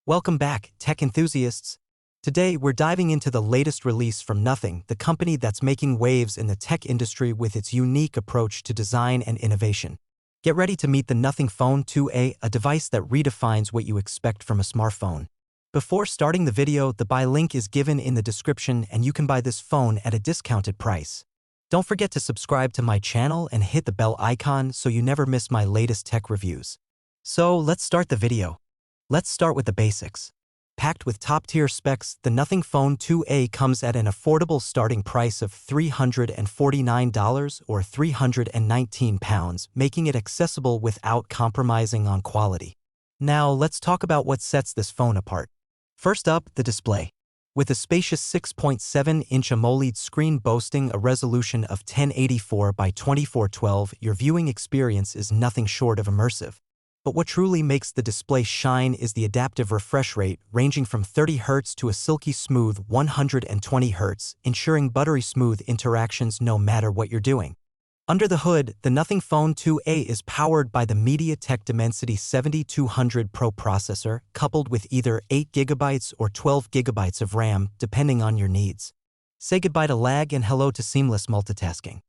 Welcome back, tech enthusiasts. Today, we're diving into the latest release from Nothing, the company that's making waves in the tech industry with its unique approach to design and innovation. Get ready to meet the Nothing Phone 2A, a device that redefines what you expect from a smartphone. Before starting the video, the buy link is given in the description and you can buy this phone at a discounted price. Don't forget to subscribe to my channel and hit the bell icon so you never miss my latest tech reviews. So let's start the video. Let's start with the basics. Packed with top-tier specs, the Nothing Phone 2A comes at an affordable starting price of $349 or £319, making it accessible without compromising on quality. Now, let's talk about what sets this phone apart. First up, the display. With a spacious 6.7-inch AMOLED screen boasting a resolution of 1084 by 2412, your viewing experience is nothing short of immersive. But what truly makes the display shine is the adaptive refresh rate, ranging from 30 Hz to a silky smooth 120 Hz, ensuring buttery smooth interactions no matter what you're doing. Under the hood, the Nothing Phone 2A is powered by the MediaTek Dimensity 7200 Pro processor, coupled with either 8GB or 12GB of RAM, depending on your needs. Say goodbye to lag and hello to seamless multitasking.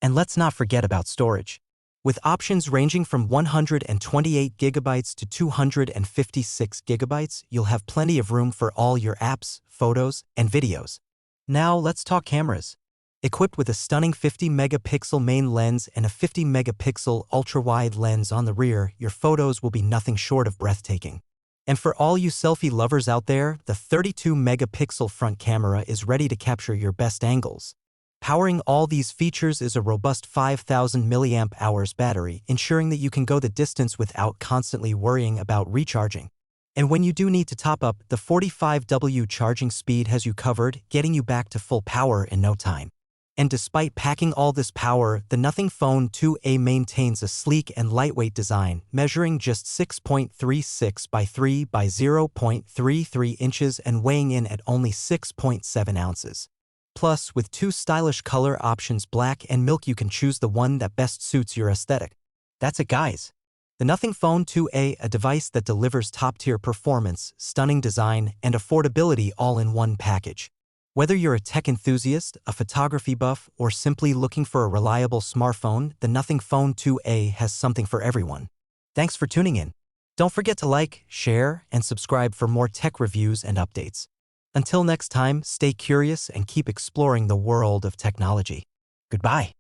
And let's not forget about storage. With options ranging from 128GB to 256GB, you'll have plenty of room for all your apps, photos, and videos. Now let's talk cameras. Equipped with a stunning 50-megapixel main lens and a 50-megapixel ultra-wide lens on the rear, your photos will be nothing short of breathtaking. And for all you selfie lovers out there, the 32-megapixel front camera is ready to capture your best angles. Powering all these features is a robust 5,000 mAh battery, ensuring that you can go the distance without constantly worrying about recharging. And when you do need to top up, the 45W charging speed has you covered, getting you back to full power in no time. And despite packing all this power, the Nothing Phone 2A maintains a sleek and lightweight design, measuring just 6.36 by 3 by 0.33 inches and weighing in at only 6.7 ounces. Plus, with two stylish color options, black and milk, you can choose the one that best suits your aesthetic. That's it, guys. The Nothing Phone 2A, a device that delivers top-tier performance, stunning design, and affordability all in one package. Whether you're a tech enthusiast, a photography buff, or simply looking for a reliable smartphone, the Nothing Phone 2A has something for everyone. Thanks for tuning in. Don't forget to like, share, and subscribe for more tech reviews and updates. Until next time, stay curious and keep exploring the world of technology. Goodbye.